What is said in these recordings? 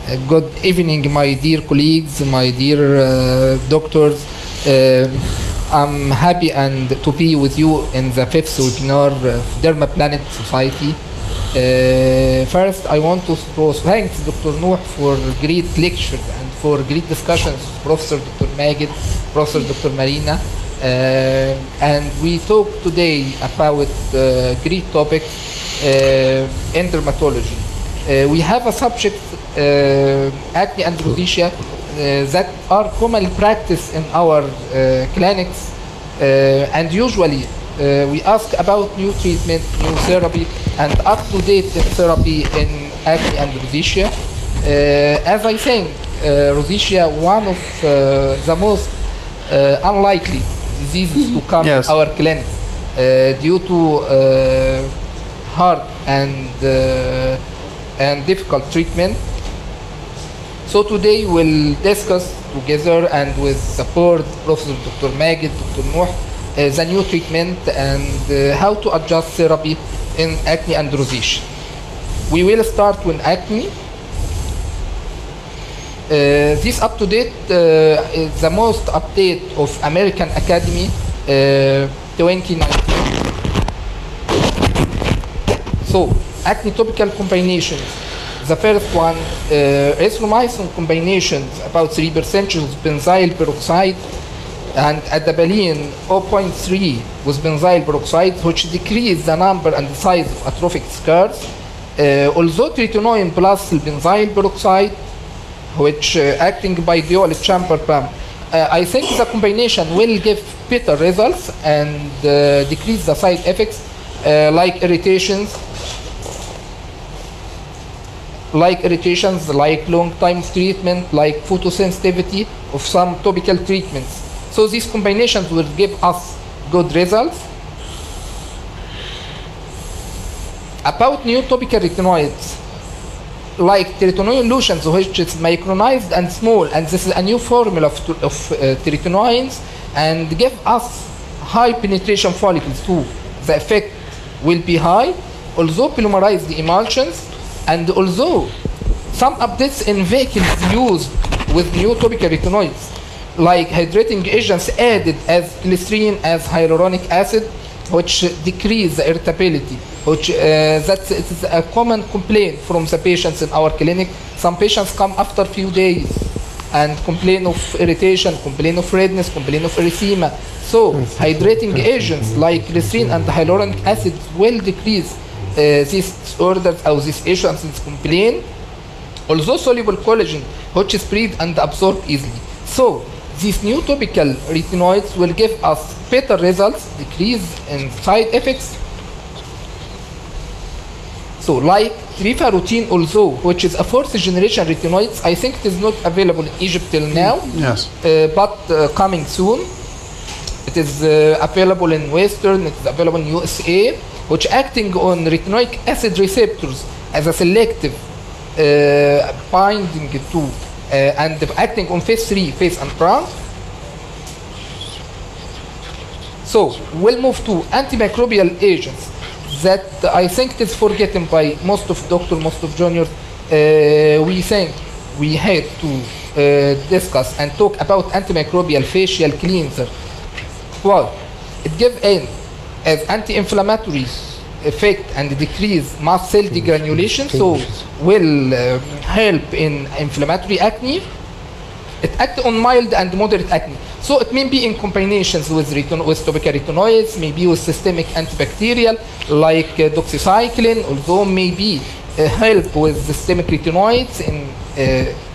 Good evening, my dear colleagues, my dear doctors. I'm happy and to be with you in the fifth webinar of Derma Planet Society. First, I want to thank Dr. Nuh for great lectures and for great discussions, Professor Dr. Magid, Professor Dr. Marina. And we talk today about great topic in dermatology. We have a subject, acne and rosacea, that are commonly practiced in our clinics, and usually we ask about new treatment, new therapy, and up-to-date therapy in acne and rosacea. As I think, rosacea one of the most unlikely diseases to come in our clinic due to hard and difficult treatment. So today we'll discuss together and with support Professor Dr. Magid, Dr. Nuh, the new treatment and how to adjust therapy in acne and rosacea. We will start with acne. This up-to-date is the most update of American Academy 2019. So, acne topical combinations. The first one, erythromycin combinations, about 3% benzyl peroxide, and adabalene 0.3 with benzyl peroxide, which decrease the number and the size of atrophic scars. Although tretinoin plus benzyl peroxide, which acting by dual chamber pump, I think the combination will give better results and decrease the side effects like irritations, like long time treatment, like photosensitivity of some topical treatments. So these combinations will give us good results. About new topical retinoids, like tretinoin lotions, which is micronized and small, and this is a new formula of tretinoins, and give us high penetration follicles too. The effect will be high, although polymerized emulsions, and although some updates in vehicles used with new topical retinoids, like hydrating agents added as glycerin, as hyaluronic acid, which decrease the irritability, which it is a common complaint from the patients in our clinic. Some patients come after a few days and complain of irritation, complain of redness, complain of erythema. So hydrating agents like glycerin and hyaluronic acid will decrease these disorders or these agents complain. Also soluble collagen, which is spread and absorbed easily. So these new topical retinoids will give us better results, decrease in side effects. So like trifarotene also, which is a fourth generation retinoids, I think it is not available in Egypt till now, but coming soon. It is available in Western, it is available in USA, which acting on retinoic acid receptors as a selective binding to and acting on phase 3, phase and prong. So we'll move to antimicrobial agents that I think it is forgotten by most of doctors, most of juniors. We think we had to discuss and talk about antimicrobial facial cleanser. Why? It gives in as anti-inflammatory effect and decrease mast cell degranulation, so will help in inflammatory acne. It acts on mild and moderate acne. So it may be in combinations with topical retinoids, maybe with systemic antibacterial like doxycycline, although maybe help with systemic retinoids in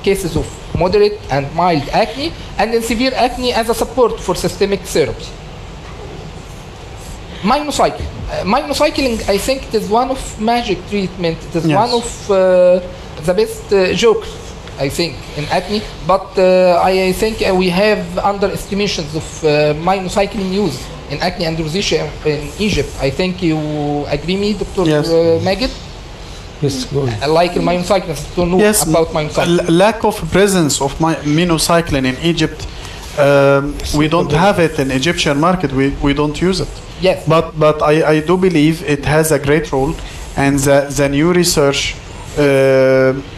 cases of moderate and mild acne, and in severe acne as a support for systemic therapy. Minocycline. Minocycline, I think it is one of magic treatment. It is one of the best jokes, I think, in acne. But I think we have underestimations of minocycline use in acne and rosacea in Egypt. I think you agree me, Dr. Magid? Yes, go ahead. Like minocycline, to know about minocycline. Lack of presence of minocycline in Egypt. We don't have it in Egyptian market. We don't use it. Yes. But I do believe it has a great role, and the new research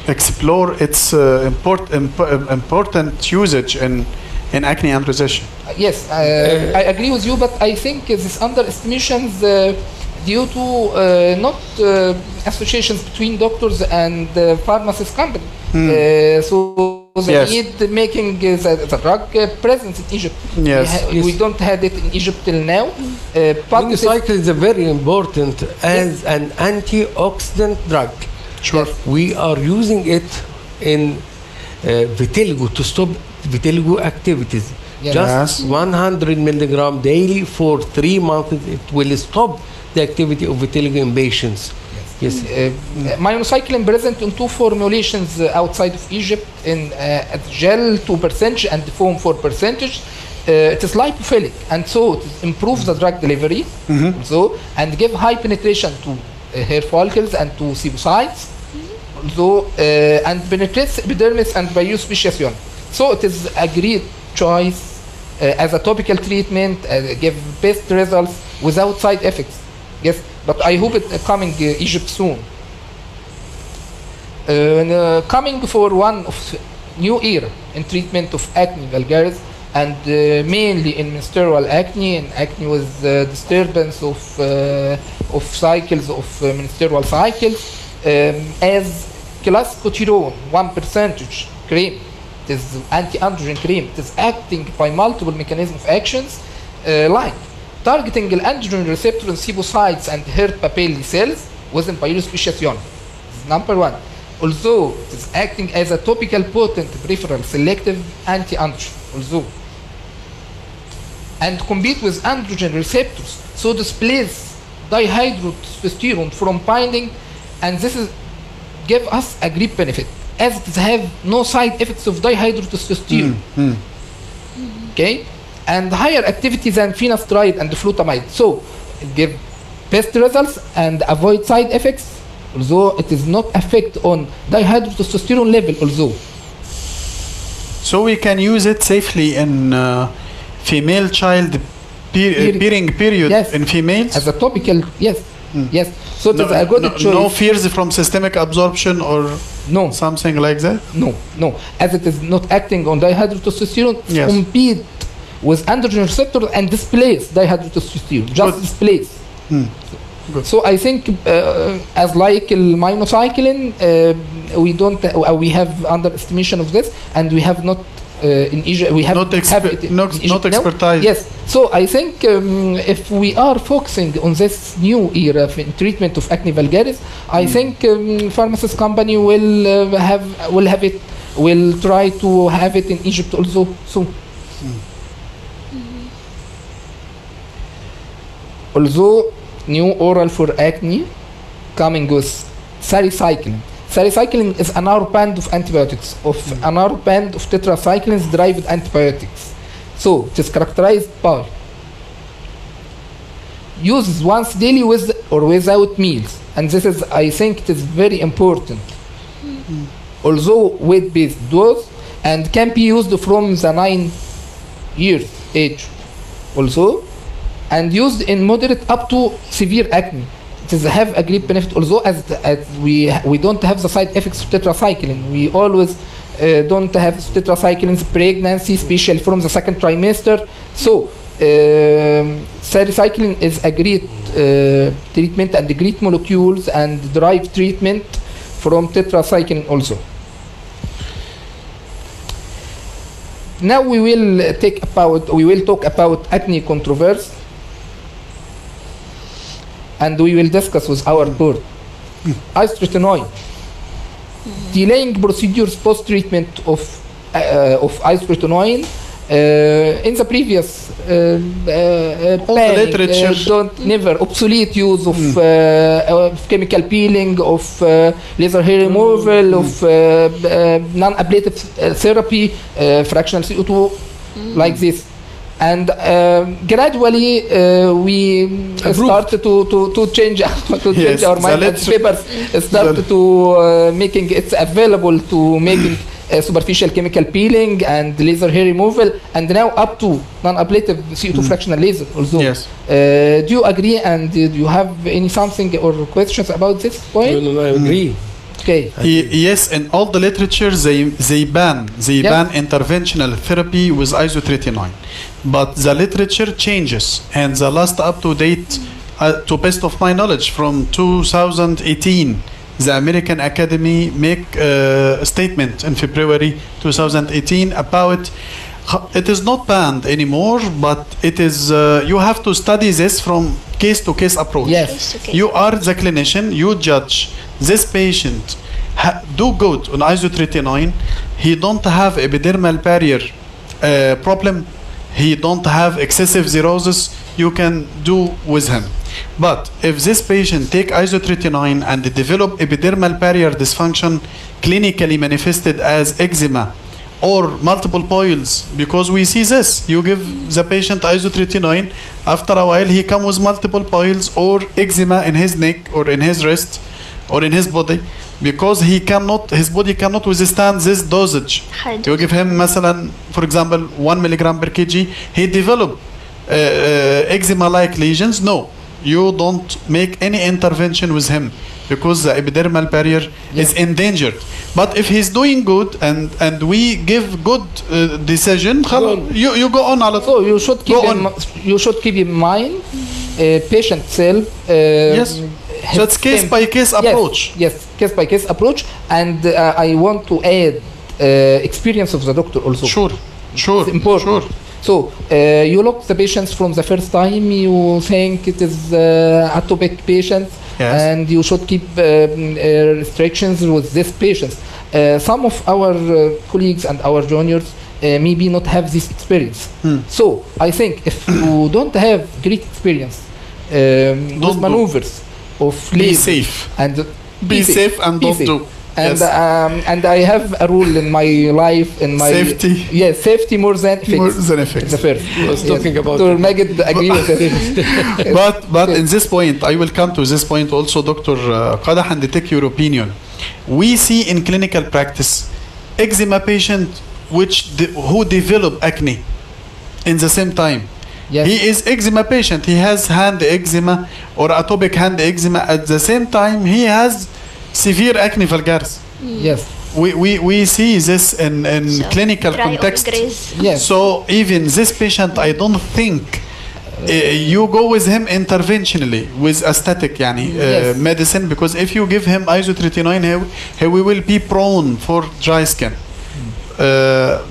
explore its important usage in acne and rosacea. Yes, I agree with you, but I think this underestimations due to not associations between doctors and pharmacist company. So they need making the drug present in Egypt. Yes. We don't have it in Egypt till now. But minocycline is a very important as an antioxidant drug. Sure. We are using it in vitiligo to stop vitiligo activities. Yes. Just 100 milligram daily for 3 months. It will stop the activity of vitiligo in patients. Yes. Minocycline present in 2 formulations outside of Egypt, in gel 2% and foam 4%. It is lipophilic, and so it improves the drug delivery, so and give high penetration to hair follicles and to sebocytes, so and penetrates epidermis and biospeciation. So it is a great choice as a topical treatment, give best results without side effects. Yes, but I hope it coming Egypt soon. Coming for one of new era in treatment of acne vulgaris, and mainly in menstrual acne and acne with disturbance of cycles of menstrual cycles, as clascoterone 1% cream. It is anti-androgen cream. It is acting by multiple mechanisms of actions, like targeting the androgen receptor in sebocytes and hair papillae cells within biospeciation. Number 1. Also, it is acting as a topical potent peripheral selective anti-androgen. Also, and compete with androgen receptors, so displace dihydrotestosterone from binding, and this is give us a great benefit as it have no side effects of dihydrotestosterone. Okay, and higher activity than finasteride and flutamide, so it give best results and avoid side effects, although it is not affect on dihydrotestosterone level also. So we can use it safely in female child bearing period, yes, in females? As a topical, yes. Yes, so it is a good choice. No fears from systemic absorption or no something like that? No, as it is not acting on dihydrotestosterone, yes, compete with androgen receptor and displace dihydrotestosterone, just displace. So I think as like minocycline, we have underestimation of this, and we have not in Egypt, we have not expertise. Yes, so I think if we are focusing on this new era in treatment of acne vulgaris, I think pharmacist company will try to have it in Egypt also soon. Also, new oral for acne coming with salicycline. Salicycline is another band of antibiotics, another band of tetracyclines derived antibiotics. So it is characterized by uses once daily with or without meals, and this is, I think, it is very important. Although weight-based dose, and can be used from the 9 years age also, and used in moderate up to severe acne. It is have a great benefit, although as we don't have the side effects of tetracycline. We always don't have tetracycline's pregnancy, especially from the 2nd trimester. So salicycline is a great treatment and great molecules and derived treatment from tetracycline also. Now we will talk about acne controversy, and we will discuss with our board. Isotretinoin, delaying procedures post-treatment of isotretinoin. In the previous planning, never obsolete use of chemical peeling, of laser hair removal, of non-ablative therapy, fractional CO2, like this. And gradually we started to change our mind. And papers started to making it available to making superficial chemical peeling and laser hair removal, and now up to non-ablative CO2 fractional laser also. Yes. Do you agree, and do you have any something or questions about this point? No, I agree. Okay. Yes, in all the literature they ban interventional therapy with isotretinoin, but the literature changes, and the last up to date, to best of my knowledge, from 2018, the American Academy make a statement in February 2018 about it is not banned anymore, but it is you have to study this from case to case approach. Yes. You are the clinician, you judge this patient do good on isotretinoin, he don't have epidermal barrier problem, he don't have excessive xerosis, you can do with him. But if this patient take isotretinoin and develop epidermal barrier dysfunction clinically manifested as eczema or multiple boils, because we see this, you give the patient isotretinoin, after a while he comes with multiple boils or eczema in his neck or in his wrist or in his body, because his body cannot withstand this dosage. You give him مثلا, for example, 1 milligram per kg, he develop eczema-like lesions. No, you don't make any intervention with him because the epidermal barrier is endangered. But if he's doing good and we give good decision, you go on. So you should keep in mind patient self. Yes. So it's case by case approach. Yes, case by case approach, and I want to add experience of the doctor also. Sure. It's important. Sure. So you look the patients from the first time. You think it is atopic patient, yes, and you should keep restrictions with this patient. Some of our colleagues and our juniors maybe not have this experience. So I think if you don't have great experience with maneuvers of be safe and be safe and don't do. And and I have a rule in my life, in my safety. Yes, safety more than effects. More than effects. The first. I was talking about. Dr. Magid agree with it. But in this point, I will come to this point also, Dr. Kadah, and take your opinion. We see in clinical practice eczema patient who develop acne in the same time. Yes. He is eczema patient. He has hand eczema or atopic hand eczema. At the same time, he has severe acne vulgaris. Yes. We see this in so clinical context. Yes. So even this patient, I don't think you go with him interventionally with aesthetic yes, medicine, because if you give him isotretinoin, he will be prone for dry skin.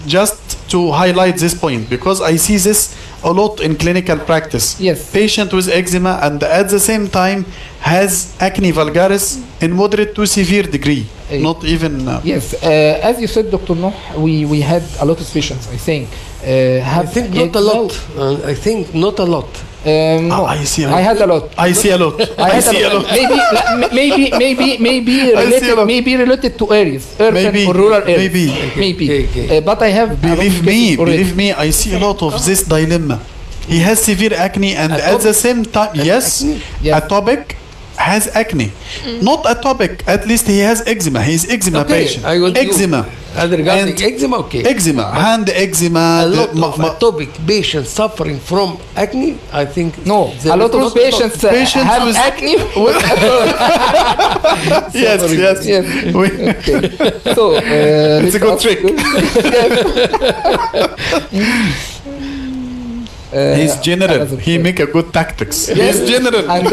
Just to highlight this point, because I see this a lot in clinical practice. Yes. Patient with eczema and at the same time has acne vulgaris in moderate to severe degree. Not even. Yes. As you said, Dr. Nuh, we had a lot of patients, I think. I think not a lot. I think not a lot. No, I see a lot. I had a lot. I see a lot. I see a lot. Maybe related to areas, urban or rural areas. Maybe. Okay. But I have. Believe me, I see a lot of this dilemma. He has severe acne, and at the same time, yes, atopic has acne. Not atopic, at least he has eczema. He's eczema patient. Eczema. Regarding eczema, okay. Eczema, hand eczema. A lot of atopic patients suffering from acne, I think. No, a lot of patients have with acne. Yes. Okay. So it's a good trick. He's general. He make a good tactics. Yes. He's general. And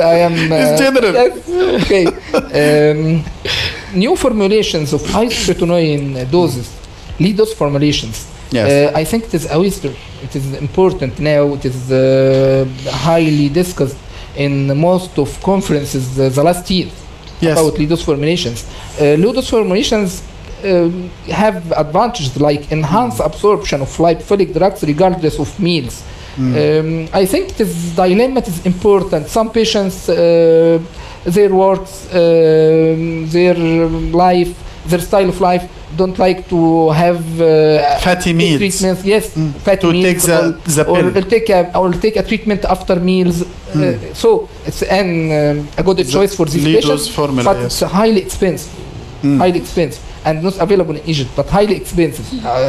I am. He's general. Yes. Okay. New formulations of isotretinoin doses, lead dose formulations. Yes. I think it is a wisdom. It is important now. It is highly discussed in most of conferences the last year. Yes. About lead dose formulations. Lead dose formulations have advantages like enhanced absorption of lipophilic drugs regardless of meals. I think this dilemma is important. Some patients, their works, their life, their style of life don't like to have fatty meals. Treatments. Yes, fatty to meals. Take the pill. Or take a treatment after meals. So it's a good choice for these patients, formula, but it's highly expensive. Highly expensive. and not available in Egypt, but highly expensive.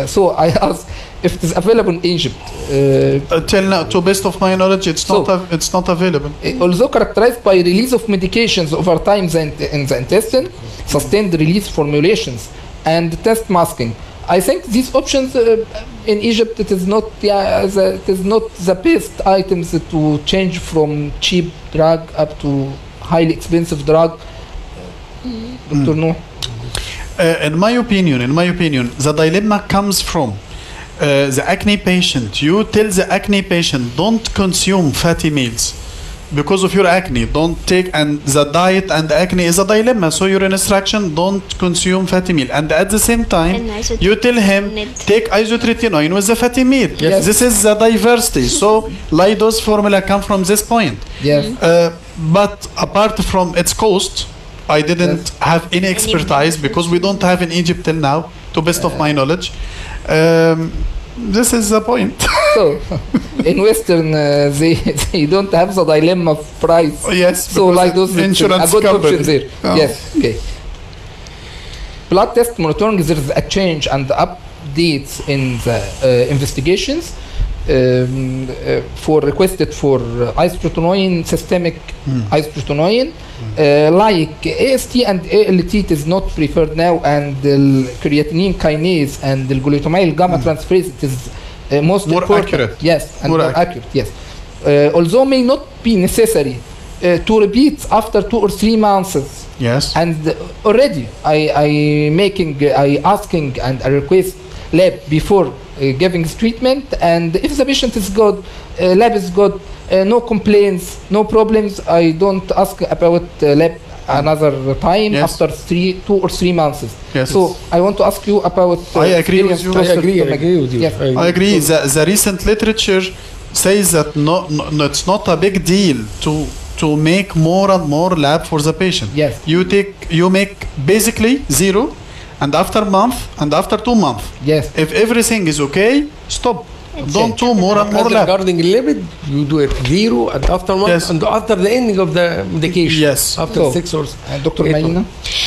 So I ask if it is available in Egypt. Till now, to best of my knowledge, it's not available. Although characterized by release of medications over time in the intestine, sustained release formulations, and test masking. I think these options in Egypt, it is not the best items to change from cheap drug up to highly expensive drug. Dr. No? In my opinion, the dilemma comes from the acne patient. You tell the acne patient, don't consume fatty meals because of your acne. Don't take, and the diet and acne is a dilemma. So your instruction, don't consume fatty meal. And at the same time, you tell him, take isotretinoin with the fatty meal. Yes. This is the diversity. So Lido's formula come from this point. Yes. But apart from its cost, I didn't have any expertise because we don't have in Egypt till now, to best of my knowledge. This is the point. So, in Western, they don't have the dilemma of price. Yes. So, like those, insurance a good company. option there. Oh. Yes. Okay. Blood test monitoring, there is a change and updates in the investigations for requested for isotretinoin, systemic isotretinoin. Like AST and ALT, it is not preferred now, and the creatinine kinase and the glutamyl gamma transferase, it is most more important. accurate. Yes, and More more accurate. Yes, although may not be necessary to repeat after 2 or 3 months. Yes. And already I asking and I request lab before giving treatment, and if the patient is good, lab is good, no complaints, no problems, I don't ask about lab another time after 2 or 3 months. Yes. So I want to ask you about. I agree with you. I agree with you. Yes. I agree. The recent literature says that no, it's not a big deal to make more and more lab for the patient. Yes. You make basically 0, and after month and after 2 months. Yes. If everything is okay, stop. Don't do more and more And lab. regarding lipid, you do it 0 and after month, Yes. and after the ending of the medication. Yes. After So, 6 or Dr. 8 Mayina?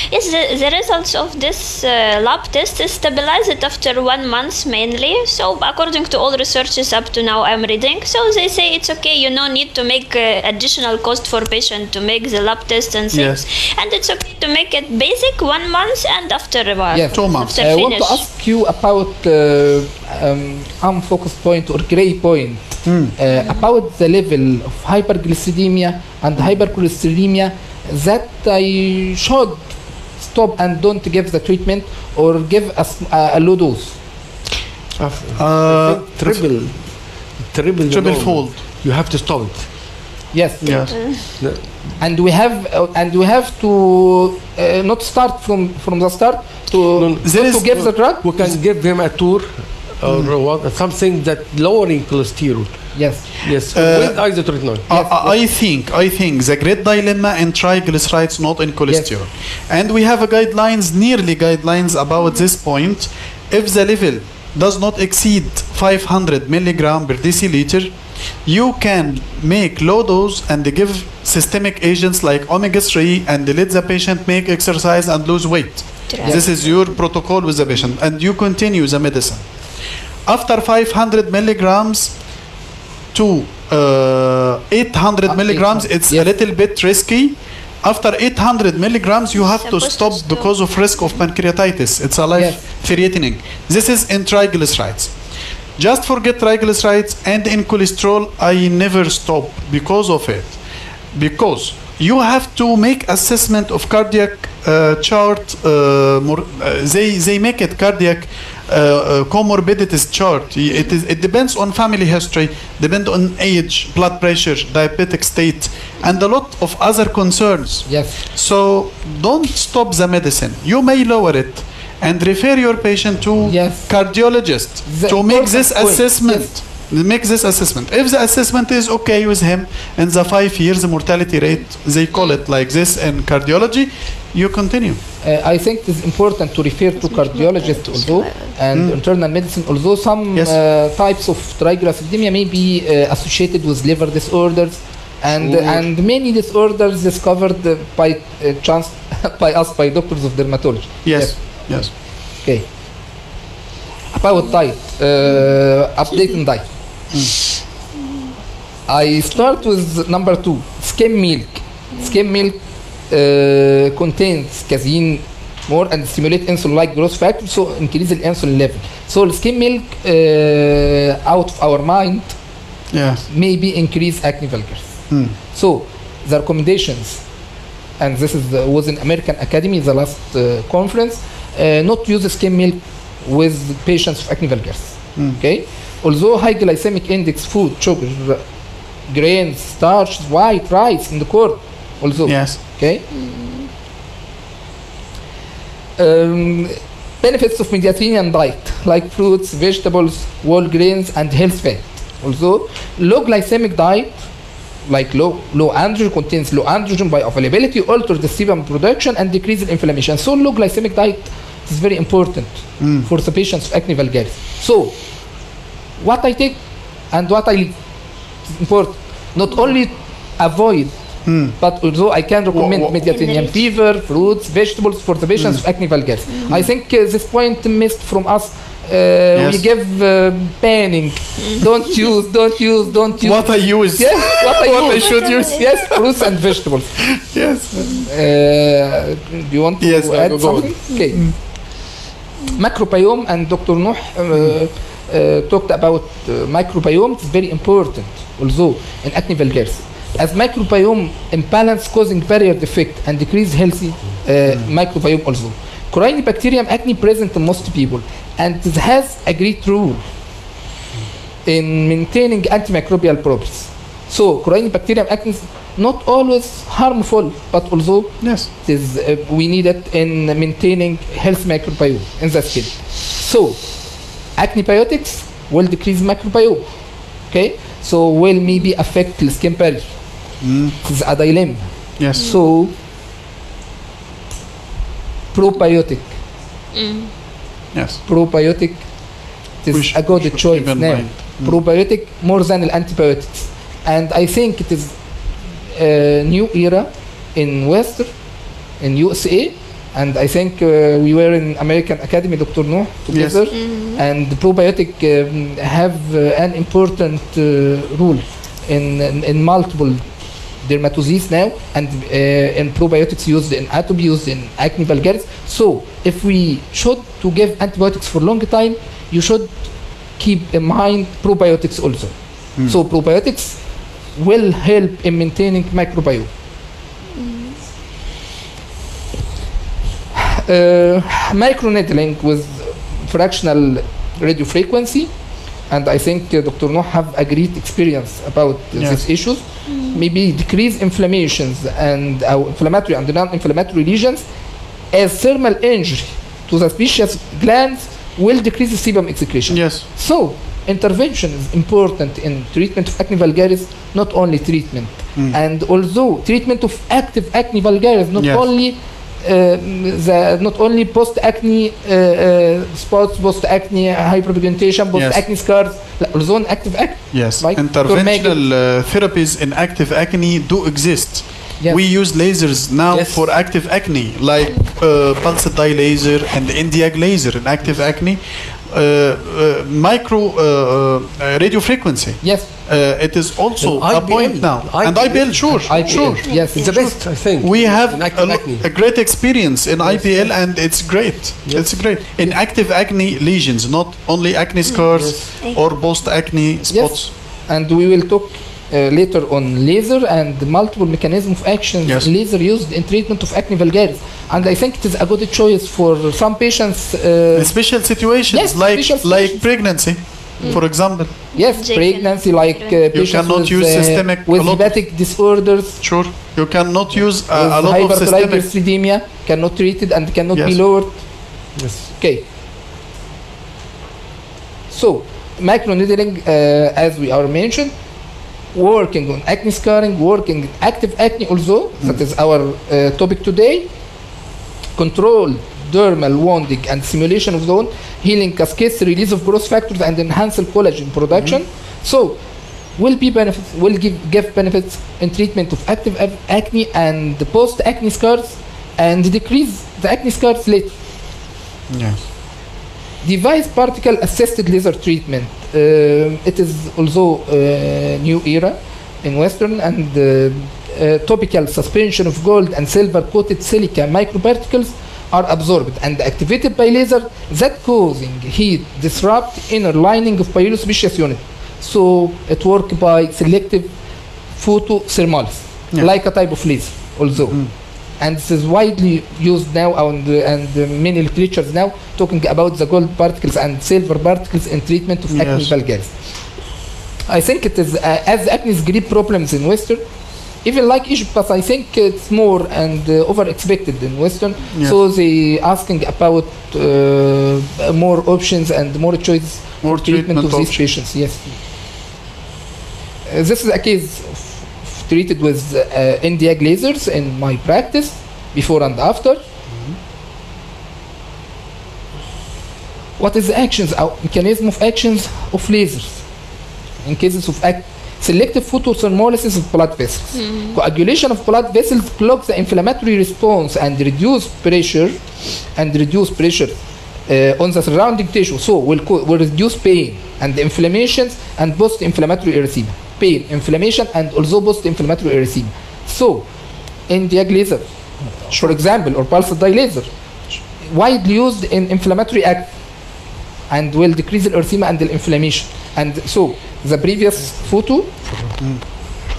Yes, the results of this lab test is stabilized after 1 month mainly. So according to all researches up to now I'm reading, so they say it's okay, you no need to make additional cost for patient to make the lab test and things. Yes. And it's okay to make it basic 1 month and after Yes. 2 months. after I want to finish. ask you about unfocused point or gray point about the level of hyperglycemia and hypercholesteremia that I should stop and don't give the treatment or give a low dose. triple fold. You have to stop it. Yes. Yes. And we have to not start from the start to give the drug. We can give him a tour or what, something that lowering cholesterol. Yes. Yes, with isotretinoin. I think the great dilemma in triglycerides, not in cholesterol. And we have nearly guidelines about this point. If the level does not exceed 500 milligram per deciliter, you can make low dose and give systemic agents like omega-3 and let the patient make exercise and lose weight. Yes. This is your protocol with the patient, and you continue the medicine. After 500 milligrams to 800 milligrams, it's a little bit risky. After 800 milligrams, you have to stop because of risk of pancreatitis. It's a life-threatening. This is in triglycerides. Just forget triglycerides, and in cholesterol, I never stop because of it. Because you have to make assessment of cardiac chart. They make it cardiac comorbidities chart. It depends on family history, depends on age, blood pressure, diabetic state, and a lot of other concerns. Yes. So don't stop the medicine. You may lower it and refer your patient to cardiologist to make this assessment. Make this assessment. If the assessment is okay with him in the 5 years mortality rate, they call it like this in cardiology, you continue. I think it is important to refer to cardiologist although and internal medicine, although some types of triglyceridemia may be associated with liver disorders and many disorders discovered by chance by doctors of dermatology. Yes. Yes. Okay. About diet, updating diet. I start with number 2, skim milk. Skim milk contains casein more and stimulate insulin-like growth factor, so increase the insulin level. So skim milk out of our mind Yes. maybe increase acne vulgaris. So the recommendations, and this is was in American Academy, the last conference, not use skim milk with patients with acne vulgaris. Okay, although high glycemic index food, sugar, grains, starch, white rice in the corn, also. Yes. Okay. Benefits of Mediterranean diet, like fruits, vegetables, whole grains, and health fat. Also, low glycemic diet, like low androgen, contains low androgen bioavailability, alter the sebum production, and decrease the inflammation. So low glycemic diet is very important for the patients with acne vulgaris. So, what I take and what I important, not only avoid, but also I can recommend Mediterranean fever, fruits, vegetables for the patients with acne vulgaris. I think this point missed from us. Yes. We give banning. Don't use. What I use. Yes, what I should use. Yes, fruits and vegetables. Yes. Do you want to Yes, add go something? Okay. Microbiome, and Dr. Nuh talked about microbiome. It's very important, although in acne vulgaris, as microbiome imbalance causing barrier defect and decrease healthy microbiome also. Corynebacterium acne present in most people, and it has a great role in maintaining antimicrobial properties. So Corynebacterium acne is not always harmful, but also Yes. it is, we need it in maintaining health microbiome in the skin. So acnebiotics will decrease microbiome. Okay, so will maybe affect the skin barrier. It's a dilemma. Yes. So probiotic. Yes. Probiotic We is a good should choice keep in now. mind. Probiotic more than antibiotics, and I think it is a new era in Western, in USA, and I think we were in American Academy, Dr. Nuh, together, and the probiotic have an important role in multiple dermatoses now, and probiotics used in atopy, used in acne vulgaris. So if we should to give antibiotics for long time, you should keep in mind probiotics also. So probiotics will help in maintaining microbiome. Microneedling with fractional radiofrequency, and I think Dr. Nuh have a great experience about these issues. Maybe decrease inflammations and inflammatory and non-inflammatory lesions, as thermal injury to the sebaceous glands will decrease the sebum excretion. Yes. So intervention is important in treatment of acne vulgaris, not only treatment. And although treatment of active acne vulgaris, not only not only post-acne spots, post-acne hyperpigmentation, post-acne scars, also in active acne. Yes. Like Interventional therapies in active acne do exist. Yes. We use lasers now for active acne, like pulsed dye laser and Indiag laser in active acne. Micro radiofrequency. Yes. It is also And a IBL. point now. And IBL, sure. Yes, It's the best, I think. We have in active acne. a great experience in IPL, and it's great. It's great. In active acne lesions, not only acne scars or post-acne spots. And we will talk later on laser and the multiple mechanisms of action laser used in treatment of acne vulgaris. And I think it is a good choice for some patients. In special situations, like pregnancy, for example. Yes, pregnancy, like you patients cannot use systemic with hepatic disorders. Sure, you cannot use a lot of systemic. Hypertriglyceridemia cannot treat it and cannot be lowered. Yes. Okay. So microneedling, as we are mentioned, working on acne scarring, working in active acne also, that is our topic today. Control dermal wounding and simulation of the wound, healing cascades, release of growth factors, and enhance collagen production. So will give benefits in treatment of active acne and the post-acne scars, and decrease the acne scars later. Yes. Device particle assisted laser treatment. It is also a new era in Western, and topical suspension of gold and silver coated silica microparticles are absorbed and activated by laser that causing heat disrupt inner lining of pilosebaceous unit. So it works by selective photothermalis, like a type of laser also. And this is widely used now, and many literatures now talking about the gold particles and silver particles in treatment of acne vulgaris. I think it is, as acne is great problems in Western, even like Egypt, but I think it's more and over expected in Western. So they asking about more options and more choice More for treatment of these options. patients. Yes. This is a case treated with Nd:YAG lasers in my practice, before and after. What is the actions, mechanism of actions of lasers? In cases of selective photothermolysis of blood vessels. Coagulation of blood vessels blocks the inflammatory response and reduce pressure on the surrounding tissue. So will reduce pain and inflammations and post-inflammatory erythema. Pain, inflammation, and also post-inflammatory erythema. So, Nd:YAG laser, for example, or pulsed dye laser, widely used in inflammatory acne, and will decrease the erythema and the inflammation. And so, the previous photo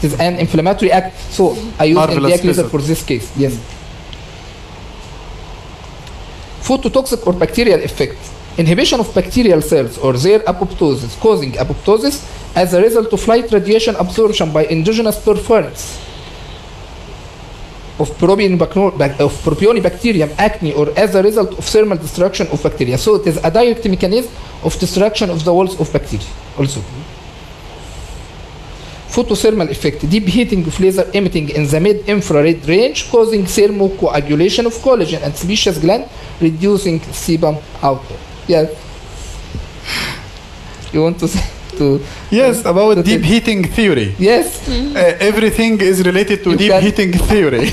is an inflammatory acne. So, I use Nd:YAG laser for this case. Yes. Phototoxic or bacterial effect. Inhibition of bacterial cells or their apoptosis, causing apoptosis as a result of light radiation absorption by endogenous performance of propionibacterium acne, or as a result of thermal destruction of bacteria. So it is a direct mechanism of destruction of the walls of bacteria also. Photothermal effect, deep heating of laser emitting in the mid-infrared range, causing thermocoagulation of collagen and sebaceous gland, reducing sebum output. Yeah. You want to say? Yes, about deep heating theory. Yes. Everything is related to You deep can- heating theory.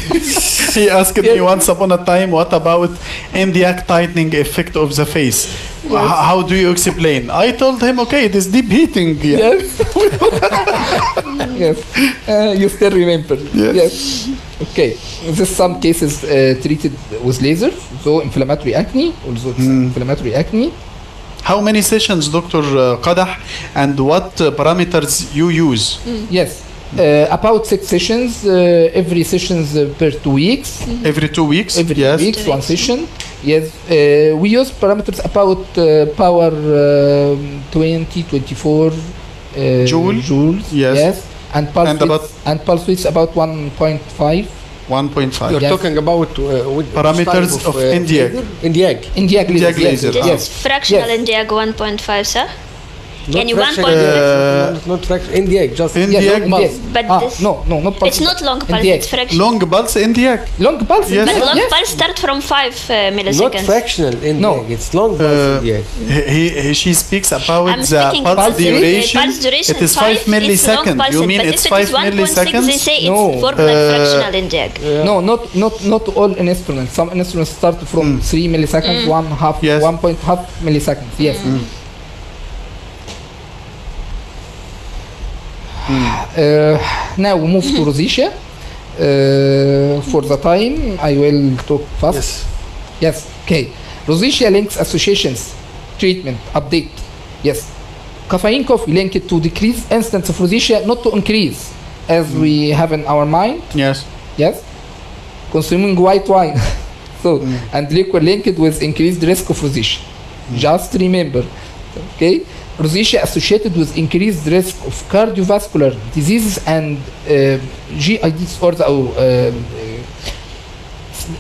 He asked me once upon a time, what about Nd:YAG tightening effect of the face? How do you explain? I told him, okay, it is deep heating. Yes. Yes. You still remember. Yes. Okay. This some cases treated with laser. So inflammatory acne. Also it's inflammatory acne. How many sessions, Dr. Kadah, and what parameters you use? Yes. About 6 sessions. Every sessions per 2 weeks. Every 2 weeks? Every Yes. 2 weeks, one session. Yes. We use parameters about power 20, 24 joules. Yes. And pulse And about- pulse width about 1.5. 1.5. You're Yes. talking about which Parameters type of Nd:YAG. Nd:YAG. Nd:YAG Nd:YAG laser. laser. Yes. Fractional Yes. Nd:YAG 1.5, sir? Can you fraction, 1.5? not fraction. Nd:YAG, just Nd:YAG. Yes. But this- no, not pulse. It's not long pulse, Nd:YAG. it's fractional. Long pulse Nd:YAG. Long pulse. Yes. But long Yes. pulse start from 5 not milliseconds. fractional Nd:YAG. No. It's long pulse Nd:YAG. She speaks about I'm the speaking pulse about duration. pulse duration. It is 5 it's long milliseconds. pulse, You mean but it's if it 5 is 1.6, milliseconds? they say No. it's for like fractional Nd:YAG. No, not all instruments. Some instruments start from 3 milliseconds, one half, Yes. 1.5 milliseconds. Yes. Now we move to rosacea. For the time, I will talk fast. Yes. Yes. Okay. Rosacea links associations, treatment, update. Yes. Caffeine coffee linked to decrease incidence of rosacea, not to increase, as we have in our mind. Yes. Yes. Consuming white wine. So, and liquor linked with increased risk of rosacea. Just remember. Okay. Rosacea associated with increased risk of cardiovascular diseases and GI disorders,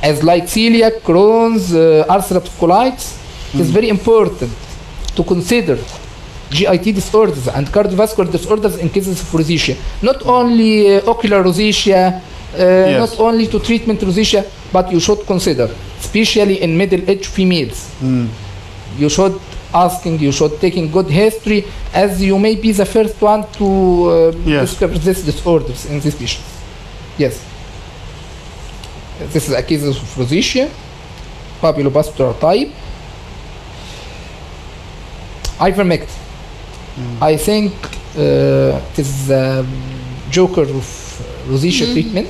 as like celiac, Crohn's, ulcerative colitis. It is very important to consider GIT disorders and cardiovascular disorders in cases of rosacea. Not only ocular rosacea, not only to treatment rosacea, but you should consider, especially in middle-aged females. You should taking good history, as you may be the first one to discover these disorders in these patients. Yes. This is a case of rosacea, papillobacter type. Ivermectin. I think it is joker of rosacea treatment.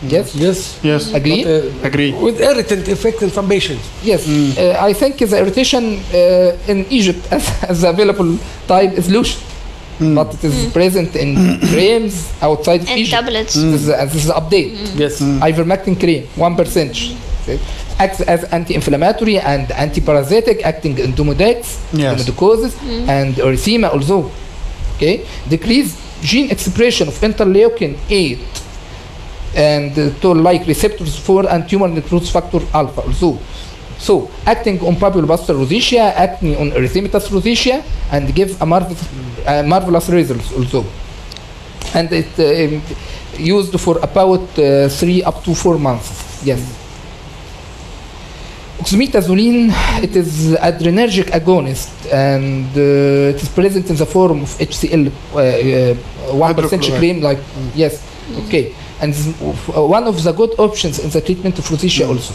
Yes. Yes. Agree? Agree. With irritant effect in some patients. Yes. I think the irritation in Egypt as the available type is lotion. But it is present in creams outside of And Egypt. tablets. This is the update. Yes. Ivermectin cream, 1%. Acts as anti-inflammatory and anti-parasitic, acting in Demodex, Yes. Demodecosis, and erythema also. Okay, decrease gene expression of interleukin 8 and toll-like receptors for and tumor necrosis factor alpha also. So, acting on papulopustular rosacea, acting on erythematous rosacea, and give a marvelous results also. And it used for about 3 up to 4 months. Yes. Oxymetazoline, it is adrenergic agonist, and it is present in the form of HCl 1% cream. Like yes, okay, and one of the good options in the treatment of rosacea also.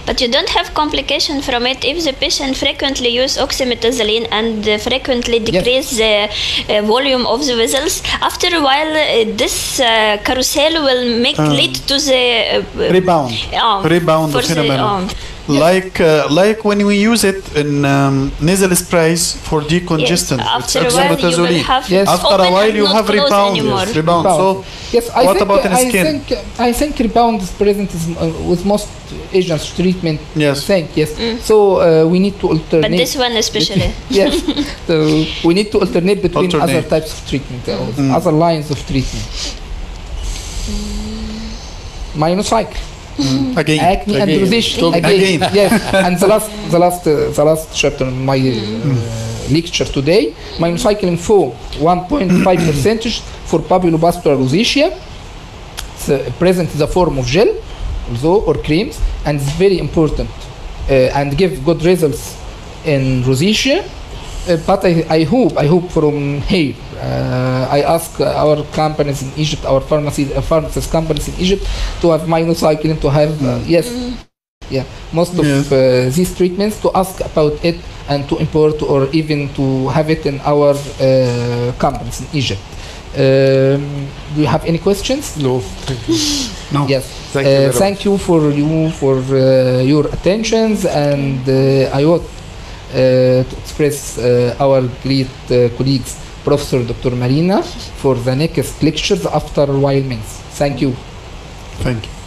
But you don't have complication from it if the patient frequently use oxymetazoline and frequently decrease the volume of the vessels. After a while, this carousel will lead to the Rebound. Rebound for phenomenon. the, Like when we use it in nasal sprays for decongestant. Yes. It's After a while, you will oxymetazoline. have Yes. After open a while, and you not have close rebound. anymore. Yes, rebound. So, Yes, what about in skin? I think rebound is present with most agents treatment. Yes. Yes. So we need to alternate. But this one especially. Yes. So we need to alternate between other Alternate. types of treatment, other lines of treatment. Minocycle, again. acne and Again. rosacea. Again. Yes. And the last chapter in my lecture today, minocycline foam, 1.5% for papulopustular rosacea. It's present in the form of gel, also, or creams, and it's very important and give good results in rosacea. But I hope from here, I ask our companies in Egypt, our pharmacist companies in Egypt, to have minocycline, to have most of these treatments, to ask about it and to import or even to have it in our companies in Egypt. Do you have any questions? No. Thank you. No. Yes. Thank you very much. Thank you for your attentions, and I want to express our great colleagues, Professor Dr. Marina, for the next lectures after a while. Thank you. Thank you.